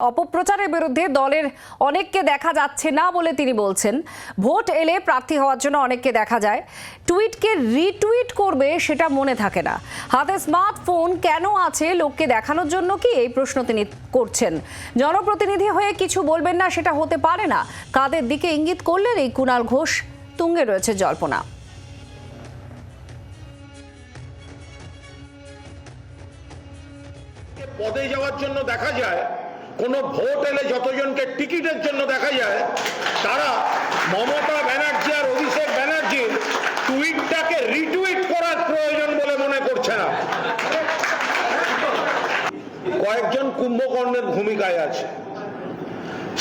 অপপ্রচারের বিরুদ্ধে দলের অনেককে দেখা যাচ্ছে না বলে তিনি বলছেন। ভোট এলে প্রার্থী হওয়ার জন্য অনেককে দেখা যায়, টুইটকে রিটুইট করবে সেটা মনে থাকে না। হাতে স্মার্টফোন কেন আছে লোককে দেখানোর জন্য কি, এই প্রশ্ন তিনি করছেন। জনপ্রতিনিধি হয়ে কিছু বলবেন না সেটা হতে পারে না, কাদের দিকে ইঙ্গিত করলেন এই কুণাল ঘোষ। তুঙ্গে রয়েছে জল্পনা। পদে যাওয়ার জন্য দেখা যায়, কোন ভোট এলে যতজনকে টিকিটের জন্য দেখা যায়, তারা মমতা ব্যানার্জি আর অভিষেক ব্যানার্জির টুইটটাকে রিটুইট করার প্রয়োজন বলে মনে করছে না। কয়েকজন কুম্ভকর্ণের ভূমিকায় আছে।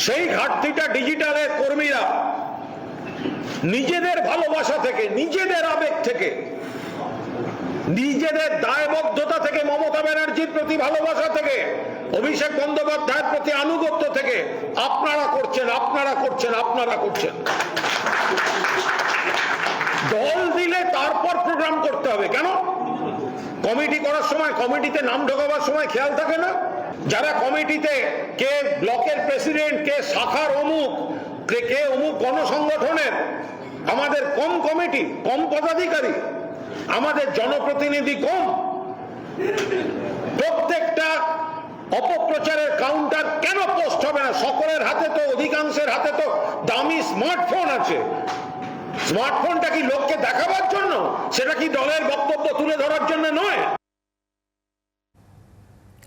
সেই ঘাটতিটা ডিজিটালের কর্মীরা নিজেদের ভালোবাসা থেকে, নিজেদের আবেগ থেকে, নিজেদের দায়বদ্ধতা থেকে, মমতা ব্যানার্জির প্রতি ভালোবাসা থেকে, অভিষেক বন্দ্যোপাধ্যায়ের প্রতি আনুগত্য থেকে আপনারা করছেন। দল দিলে তারপর প্রোগ্রাম করতে হবে কেন? কমিটি করার সময়, কমিটিতে নাম ঢোকাবার সময় খেয়াল থাকে না? যারা কমিটিতে, কে ব্লকের প্রেসিডেন্ট, কে শাখার অমুক, কে অমুক গণসংগঠনের, আমাদের কম কমিটি, কম পদাধিকারী, আমাদের জনপ্রতিনিধি কম। প্রত্যেকটা অপপ্রচারের কাউন্টার কেন পোস্ট হবে না? সকলের হাতে তো, অধিকাংশের হাতে তো দামি স্মার্টফোন আছে। স্মার্টফোনটা কি লোককে দেখাবার জন্য? সেটা কি দলের বক্তব্য তুলে ধরার জন্য নয়?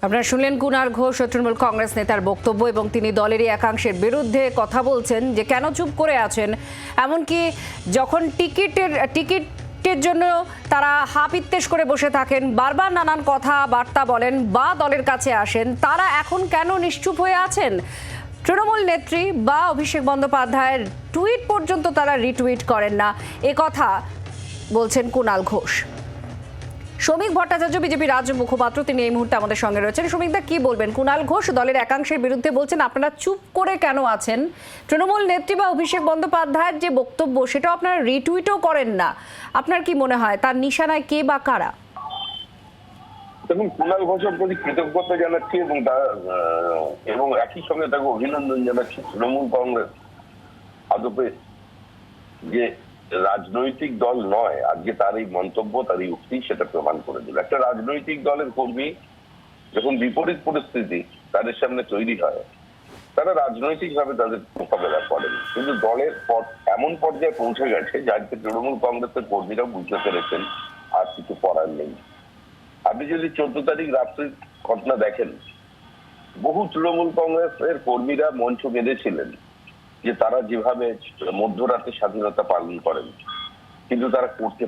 আপনারা শুনলেন কুণাল ঘোষ, তৃণমূল কংগ্রেস নেতার বক্তব্য, এবং তিনি দলেরই একাংশের বিরুদ্ধে কথা বলছেন যে কেন চুপ করে আছেন। এমনকি যখন টিকিটের জন্য তারা হাপিত্তেশ করে বসে থাকেন, বারবার নানান কথাবার্তা বলেন বা দলের কাছে আসেন, তারা এখন কেন নিশ্চুপ হয়ে আছেন? তৃণমূল নেত্রী বা অভিষেক বন্দ্যোপাধ্যায়ের টুইট পর্যন্ত তারা রিটুইট করেন না, এ কথা বলছেন কুণাল ঘোষ। শ্রমিক ভট্টাচার্য বিজেপি রাজ্য মুখপাত্র, তিনি এই মুহূর্তে আমাদের সঙ্গে রয়েছেন। শ্রমিকদা, কি বলবেন? কুণাল ঘোষ দলের একাংশের বিরুদ্ধে বলছেন আপনারা চুপ করে কেন আছেন। তৃণমূল নেত্রী বা অভিষেক বন্দ্যোপাধ্যায়ের যে বক্তব্য সেটাও আপনারা রিটুইটও করেন না, আপনার কি মনে হয় তার নিশানায় কে বা কারা? দেখুন, কুণাল ঘোষের প্রতি কৃতজ্ঞতা জানাচ্ছি এবং একই সঙ্গে তাকে অভিনন্দন জানাচ্ছি। তৃণমূল কংগ্রেস আদপে যে রাজনৈতিক দল নয়, আজকে তার এই মন্তব্য, তার এই উক্তি সেটা প্রমাণ করে দিল। একটা রাজনৈতিক দলের কর্মী যখন বিপরীত পরিস্থিতি তাদের সামনে তৈরি হয়, তারা রাজনৈতিক ভাবে তাদের মোকাবেলা করেন। কিন্তু দলের এমন পর্যায়ে পৌঁছে গেছে যাকে তৃণমূল কংগ্রেসের কর্মীরা বুঝতে পেরেছেন আর কিছু করার নেই। আপনি যদি 14 তারিখ রাত্রির ঘটনা দেখেন, বহু তৃণমূল কংগ্রেসের কর্মীরা মঞ্চ বেঁধেছিলেন যে তারা যেভাবে মধ্যরাতে স্বাধীনতা পালন করেন, কিন্তু তারা করতে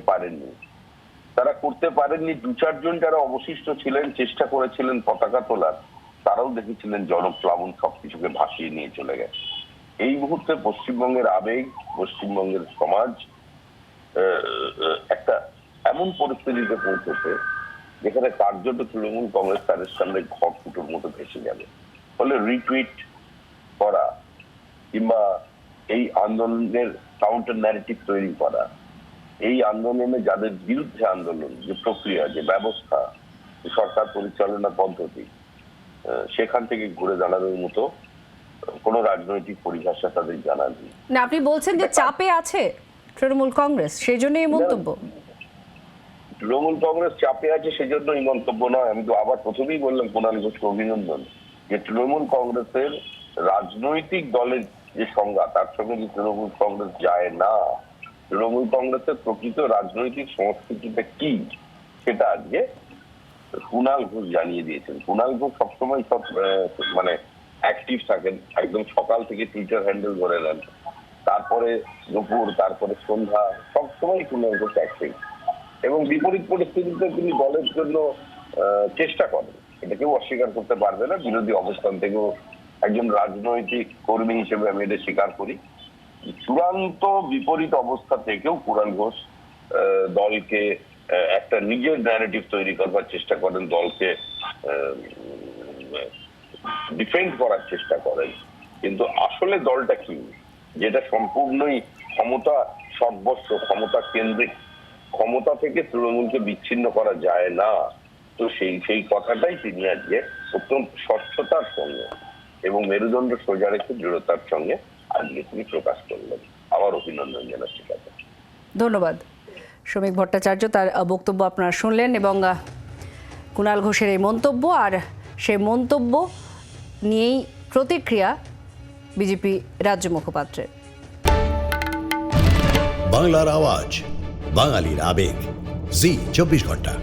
পারেননি। 2-4 জন যারা অবশিষ্ট ছিলেন, চেষ্টা করেছিলেন পতাকা তোলার, তারাও দেখেছিলেন জনপ্লাবন সবকিছুকে ভাসিয়ে নিয়ে চলে গেছে। এই মুহূর্তে পশ্চিমবঙ্গের আবেগ, পশ্চিমবঙ্গের সমাজ একটা এমন পরিস্থিতিতে পৌঁছেছে যেখানে কার্যত তৃণমূল কংগ্রেস তাদের সামনে ঘটকুটোর মতো ভেসে যাবে। ফলে রিটুইট করা কিংবা এই আন্দোলনের কাউন্টার ন্যারেটিভ তৈরি করা, এই আন্দোলনে যাদের বিরুদ্ধে আন্দোলন, যে প্রক্রিয়া, যে ব্যবস্থা, সরকার পরিচালনা পদ্ধতি, সেখান থেকে ঘুরে দাঁড়ানোর মতো কোন রাজনৈতিক পরিভাষা তাদের জানা নেই। না, আপনি বলছেন যে চাপে আছে তৃণমূল কংগ্রেস, সেই জন্য এই মন্তব্য? তৃণমূল কংগ্রেস চাপে আছে সেজন্য এই মন্তব্য নয়। আমি তো আবার প্রথমেই বললাম কুণাল ঘোষকে অভিনন্দন, যে তৃণমূল কংগ্রেসের রাজনৈতিক দলের যে সংজ্ঞা, তার সঙ্গে যে তৃণমূল কংগ্রেস যায় না। তৃণমূল কংগ্রেসের প্রকৃত রাজনৈতিক সংস্কৃতিটা কি সেটা আজকে কুণাল ঘোষ জানিয়ে দিয়েছেন। কুণাল ঘোষ সবসময় অ্যাক্টিভ থাকেন, একদম সকাল থেকে টুইটার হ্যান্ডেল করে নেন, তারপরে দুপুর, তারপরে সন্ধ্যা, সবসময় কুণাল ঘোষ অ্যাক্টিভ এবং বিপরীত পরিস্থিতিতে তিনি দলের জন্য চেষ্টা করেন, এটা কেউ অস্বীকার করতে পারবে না। বিরোধী অবস্থান থেকেও একজন রাজনৈতিক কর্মী হিসেবে আমি এটা স্বীকার করি। চূড়ান্ত বিপরীত অবস্থা থেকেও কুণাল ঘোষ দলকে একটা নিজের ন্যারেটিভ তৈরি করবার চেষ্টা করেন, দলকে ডিফেন্ড করার চেষ্টা করেন। কিন্তু আসলে দলটা কি, যেটা সম্পূর্ণই ক্ষমতা সর্বস্ব, ক্ষমতা কেন্দ্রিক, ক্ষমতা থেকে তৃণমূলকে বিচ্ছিন্ন করা যায় না। তো সেই কথাটাই তিনি আজকে অত্যন্ত স্বচ্ছতার সঙ্গে এবং মেরুদণ্ড সোজা রেখে দৃঢ়তার সঙ্গে আজকে তিনি প্রকাশ করলেন। আবার অভিনন্দন জানাচ্ছি তাকে। ধন্যবাদ। শ্রমিক ভট্টাচার্য, তার বক্তব্য আপনারা শুনলেন, এবং কুণাল ঘোষের এই মন্তব্য, আর সেই মন্তব্য নিয়েই প্রতিক্রিয়া বিজেপি রাজ্য মুখপাত্রের। বাংলার আওয়াজ, বাঙালির আবেগ, জি 24 ঘন্টা।